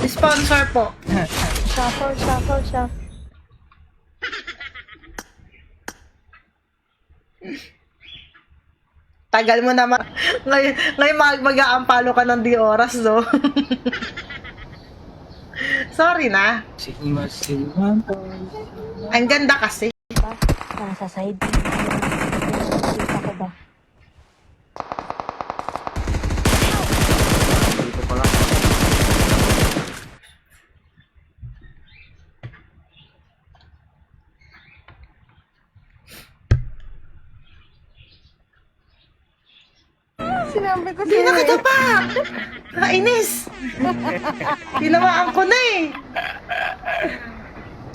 Sponsor po. Shuffle. Tagal mo naman. Ngayon mag-aampalo ka ng di oras, no? Sorry na. Ang ganda kasi. Nasa side. Kita ko ba? Dito pala. Sinabi ko Hindi na kita pa! Nakainis! Tinamaan ko na eh.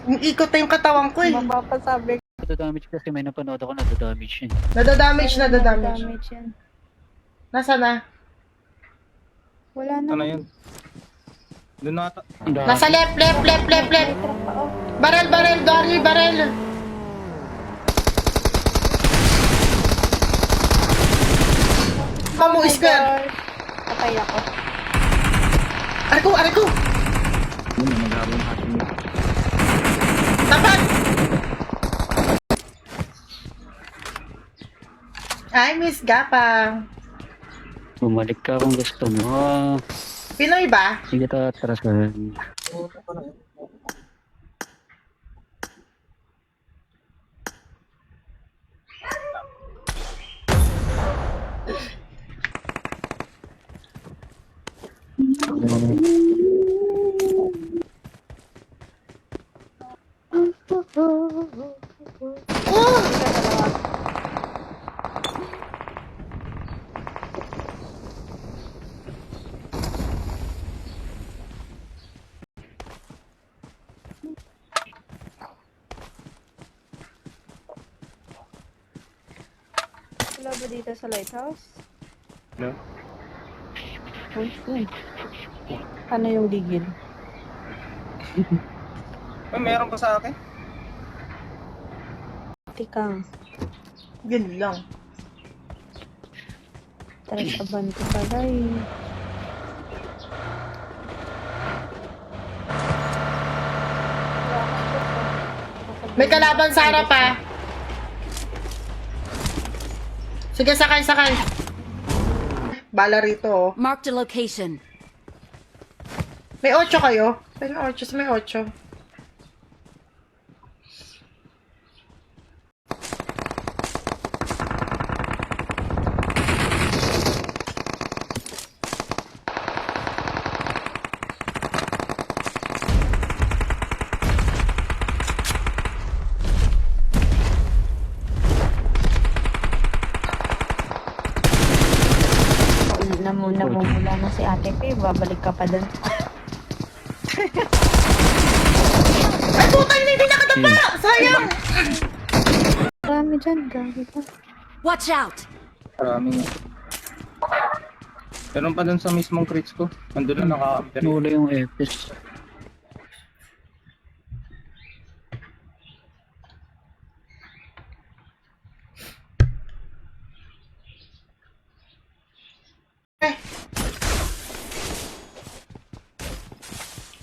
Yung ikot na yung katawan ko eh. Mapapasabi Nadadamage kasi may napanood ako nadadamage yun. Nadadamage. damage yan. Nasa na? Wala na. Ano yun? Doon na ata. Nasa left. May truck pa, oh. Barrel. Mamu square. Patay ako. Aray ko. Yun, nagagawa yung hacking. Tapat! Ay, Miss Gapang. Bumalik ka kung gusto mo. Pinoy ba? Sige ta, atrasan. Wala ba dito sa lighthouse? No? Uy. Ano yung digil? Ay, meron pa sa akin. Tikang. Yun lang. Tres abante pala eh. May kalaban sa harap ah. Sige, sakay. Bala rito oh. Marked a location. May 8 kayo? May 8. Namumula na si Ate P. Babalik ka pa dun. Ay, putang hindi nakatapa! Sayang! Marami dyan. Gabi pa. Watch out! Maraming. Meron pa dun sa mismong crates ko. Nandun na naka-after. Nula yung EPS.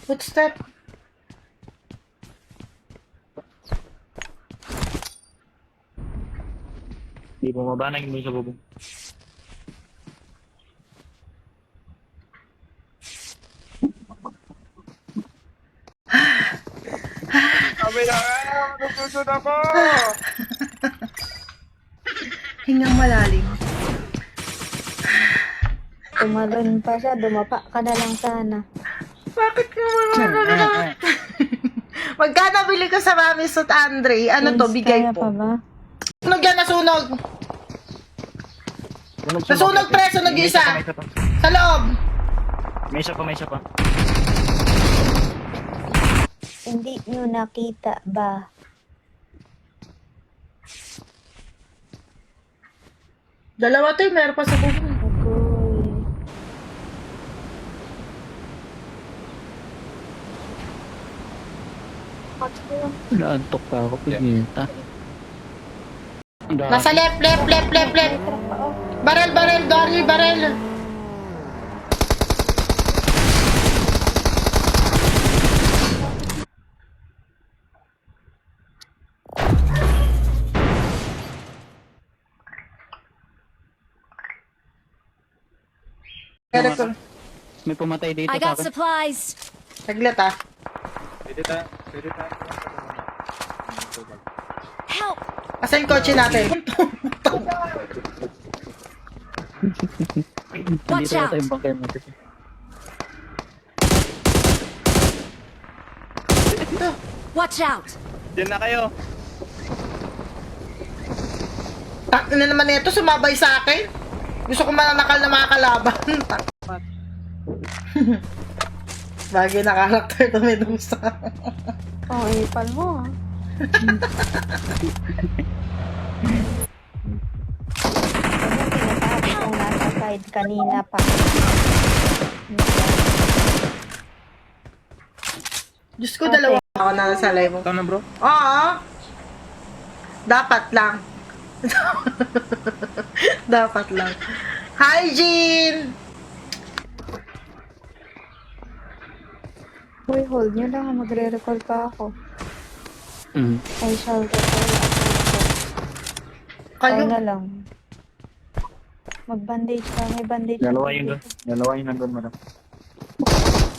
Footstep. Di bumaba na yung sa bubong. Sabi na matutulog ako! Hingang malalim. Tumalon pa siya. Dumapa ka na lang sana. Bakit ka naman? Magkano bili ko sa Mami Sut Andre? Ano to? Bigay Kaya pa po. ba? Sunog yan, nasunog! Nasunog preso, nag-isa! Sa loob! May isa pa. Hindi nyo nakita ba? Dalawa to, meron pa sa bubong. Agoy. Naantok pa ako, pinita. Nasa left. May truck pa, oh. Barrel. Pero ko, May pumatay dito I sa got akin. supplies. saglit ah. Pwede tayo. Help! Asan yung kotse natin? Watch Nandito out. yata yung bangkay mo. Watch out! Diyan na kayo. Tak na naman ito, sumabay sa akin. Gusto ko mananakal na mga kalaban. Bagay na karakter to, Medusa. Oh, ipal mo ah. Sinasabi kong nasa side kanina pa. Diyos ko, dalawa ako na nasa live mo. Ito na bro. Oo. Dapat lang. Dapat lang. Hi, Jean! Uy, hold nyo lang. Magre-recall pa ako. Mm. I shall recall ako. Kayo, na lang. Mag-bandage ka. May bandage. Dalawa ako yun doon. dito. Dalawa yun nandun madam.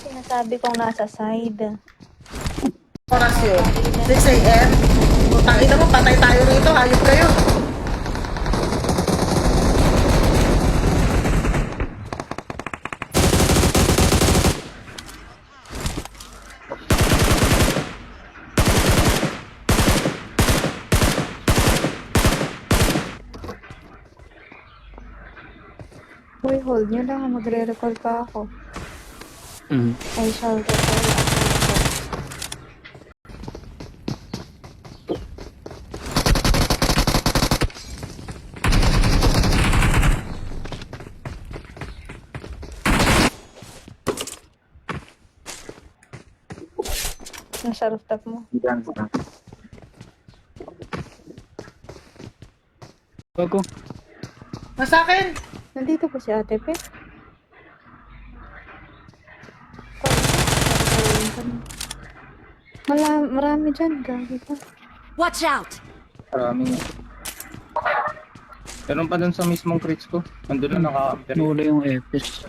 Sinasabi kong nasa side. oras yun. 6 a.m. Putang ina mo, patay tayo rito. Hayop kayo. Uy, hold nyo lang. Magre-recall pa ako. Mm. I shall recall ako. Nasa rooftop mo. Diyan. Bago. Nasa akin. Nandito po si Ate Pe. Marami dyan, gagi pa. Watch out! Maraming. Meron pa dun sa mismong crits ko. Nandun na naka-amper. Nula yung Epis.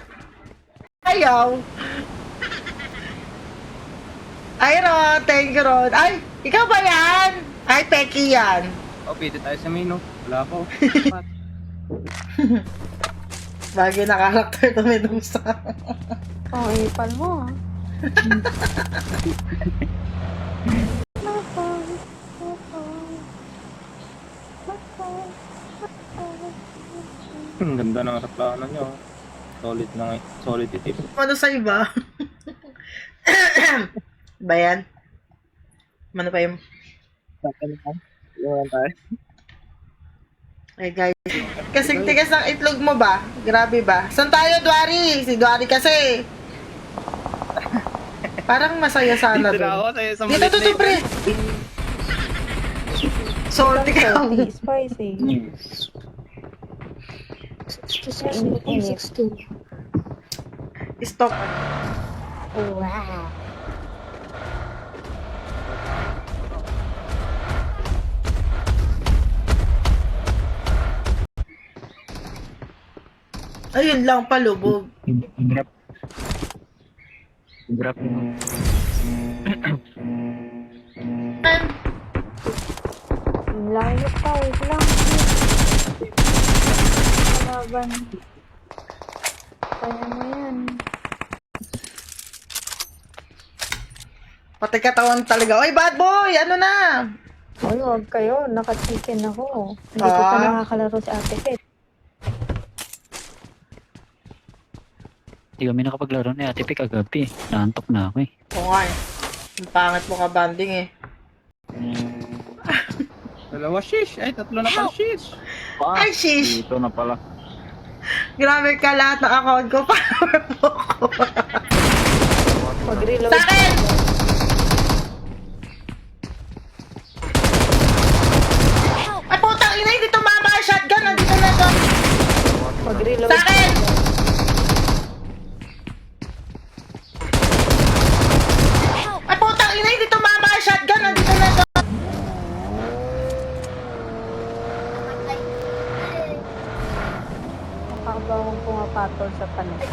Ayaw. Ay, Ron. Thank you, Ron. Ay, ikaw ba yan? Ay, Pecky yan. Oh, pwede tayo sa main, no? Wala ko. Bagay na karakter to, Medusa. Oh, ipal mo ah. Ganda ng aeroplano nyo. Solid na solid itip. Ano sa iba? Ba yan? Ano pa yung... Iwan tayo. Ay, guys. Kasing tigas ng itlog mo ba? Grabe ba? Saan tayo, Dwari? Si Dwari kasi. Parang masaya sana Dito na ako doon. sa'yo sa Dito, malit dito, pre. Salty ka. Salty, spicy. Init. Stop. Wow. Ayun lang, palubog. Grab. Grab. Layo pa, wait lang. Kalaban. Kaya mo yan. Pati katawan talaga. Oy, bad boy! Ano na? Uy, huwag kayo. Naka-chicken ako. Hindi ko pa nakakalaro si Ate Pet. Hindi kami nakapaglaro ni Ate Pe kagabi. Naantok na ako eh. Oo nga eh. Ang pangit mo ka banding eh. Dalawa shish. Ay, tatlo na pala shish. Ay, shish! Dito na pala. Grabe ka lahat ng account ko. Power mo ko. Mag-reload. Sa akin! Ay, putang ina, hindi tumama ang shotgun. Nandito na to. Mag-reload. Sa akin! Ay, putang ina, hindi tumama ang shotgun. Nandito na to. Nakakabawang pumapatol sa panig.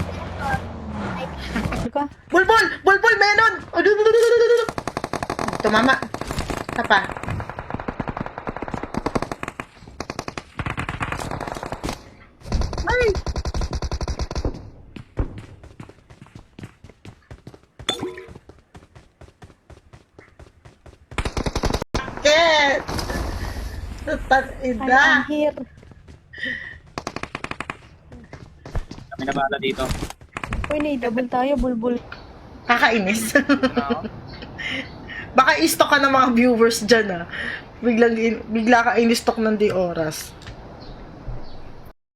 ka. Bulbul! Bulbul! Menon! Tumama. Tapa. Ay! Ket! Ida! I'm here. Kami na bala dito. Uy, double tayo, bulbul. Kakainis. Baka i-stock ka ng mga viewers dyan, ah. Bigla ka in-stock ng di oras.